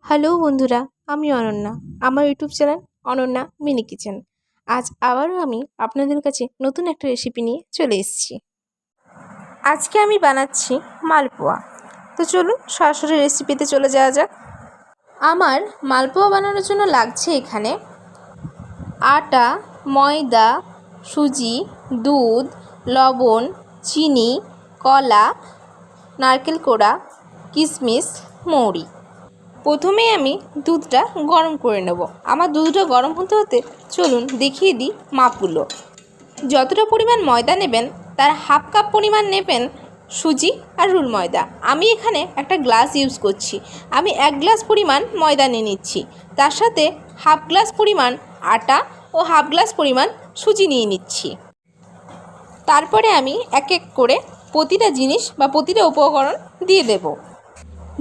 Hello বন্ধুরা, আমি অনন্যা। আমার YouTube channel Ananya mini kitchen. আজ আবারও আমি আপনাদের কাছে নতুন একটা রেসিপি নিয়ে চলে এসেছি। আজকে আমি বানাচ্ছি মালপোয়া। তো চলুন সরাসরি রেসিপিতে চলে যাওয়া যাক। আমার মালপোয়া বানানোর জন্য লাগছে এখানে আটা, ময়দা, সুজি, দুধ, লবণ, চিনি, কলা, নারকেল কোড়া, কিশমিশ, মৌরি। প্রথমে আমি দুধটা গরম করে নেব। আমার দুধটা গরম হতে হতে চলুন দেখিয়ে দিই মাপগুলো। যতটা পরিমাণ ময়দা নেবেন তার হাফ কাপ পরিমাণ নেবেন সুজি আর রুল ময়দা। আমি এখানে একটা গ্লাস ইউজ করছি। আমি 1 গ্লাস পরিমাণ ময়দা নিয়ে নিচ্ছি, তার সাথে হাফ গ্লাস পরিমাণ আটা ও হাফ গ্লাস পরিমাণ সুজি নিয়ে নিচ্ছি। তারপরে আমি এক এক করে প্রতিটা জিনিস বা প্রতিটা উপকরণ দিয়ে দেব।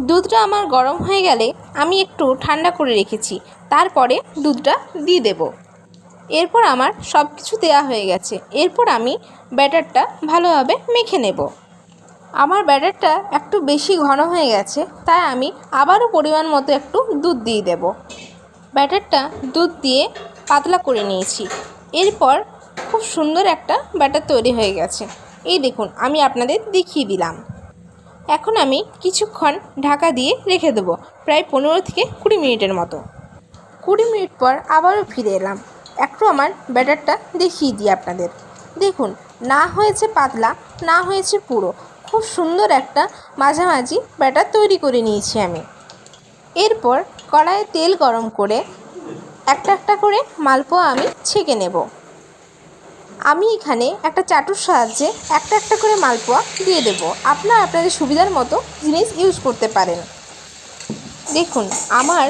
দুধটা আমার গরম হয়ে গেলে আমি একটু ঠান্ডা করে রেখেছি, তারপরে দুধটা দিয়ে দেব। এরপর আমার সব কিছু দেওয়া হয়ে গেছে। এরপর আমি ব্যাটারটা ভালোভাবে মেখে নেব। আমার ব্যাটারটা একটু বেশি ঘন হয়ে গেছে, তাই আমি আবারও পরিমাণ মতো একটু দুধ দিয়ে দেব। ব্যাটারটা দুধ দিয়ে পাতলা করে নিয়েছি। এরপর খুব সুন্দর একটা ব্যাটার তৈরি হয়ে গেছে। এই দেখুন, আমি আপনাদের দেখিয়ে দিলাম। এখন আমি কিছুক্ষণ ঢাকা দিয়ে রেখে দেবো, প্রায় 15 থেকে 20 মিনিটের মতো। 20 মিনিট পর আবারও ফিরে এলাম। একটু আমার ব্যাটারটা দেখিয়ে দিই আপনাদের। দেখুন, না হয়েছে পাতলা, না হয়েছে পুরো, খুব সুন্দর একটা মাঝামাঝি ব্যাটার তৈরি করে নিয়েছি আমি। এরপর কড়াইয়ে তেল গরম করে একটা একটা করে মালপোয়া আমি ছেঁকে নেব। আমি এখানে একটা চাটুর সাহায্যে একটা একটা করে মালপোয়া দিয়ে দেব। আপনারা আপনাদের সুবিধার মতো জিনিস ইউজ করতে পারেন। দেখুন, আমার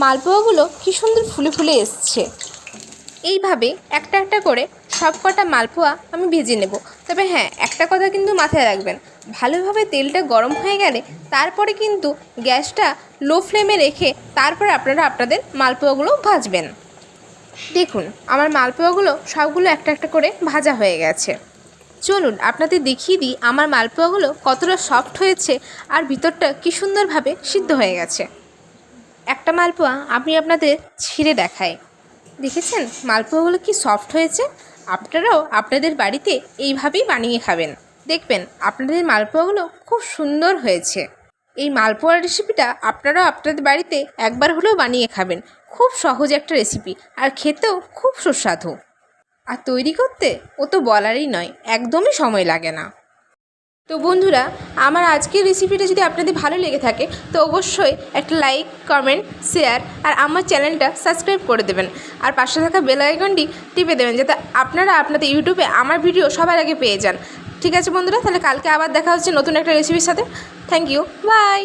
মালপোয়াগুলো কী সুন্দর ফুলে ফুলে এসছে। এইভাবে একটা একটা করে সব কটা মালপোয়া আমি ভেজে নেব। তবে হ্যাঁ, একটা কথা কিন্তু মাথায় রাখবেন, ভালোভাবে তেলটা গরম হয়ে গেলে তারপরে কিন্তু গ্যাসটা লো ফ্লেমে রেখে তারপর আপনারা আপনাদের মালপোয়াগুলো ভাজবেন। দেখুন, আমার মালপোয়াগুলো সবগুলো একটা একটা করে ভাজা হয়ে গেছে। চলুন আপনাদের দেখিয়ে দিই আমার মালপোয়াগুলো কতটা সফট হয়েছে আর ভিতরটা কী সুন্দরভাবে সিদ্ধ হয়ে গেছে। একটা মালপোয়া আমি আপনাদের ছিঁড়ে দেখাই। দেখেছেন মালপোয়াগুলো কি সফট হয়েছে? আপনারাও আপনাদের বাড়িতে এইভাবেই বানিয়ে খাবেন, দেখবেন আপনাদের মালপোয়াগুলো খুব সুন্দর হয়েছে। এই মালপোয়া রেসিপিটা আপনারাও আপনাদের বাড়িতে একবার হলেও বানিয়ে খাবেন। খুব সহজ একটা রেসিপি আর খেতেও খুব সুস্বাদু। আর তৈরি করতে ও তো বলারই নয়, একদমই সময় লাগে না। তো বন্ধুরা, আমার আজকের রেসিপিটা যদি আপনাদের ভালো লেগে থাকে তো অবশ্যই একটা লাইক, কমেন্ট, শেয়ার আর আমার চ্যানেলটা সাবস্ক্রাইব করে দেবেন। আর পাশে থাকা বেল আইকনটি টিপে দেবেন, যাতে আপনারা আপনাদের ইউটিউবে আমার ভিডিও সবার আগে পেয়ে যান। ঠিক আছে বন্ধুরা, তাহলে কালকে আবার দেখা হচ্ছে নতুন একটা রেসিপির সাথে। Thank you, by.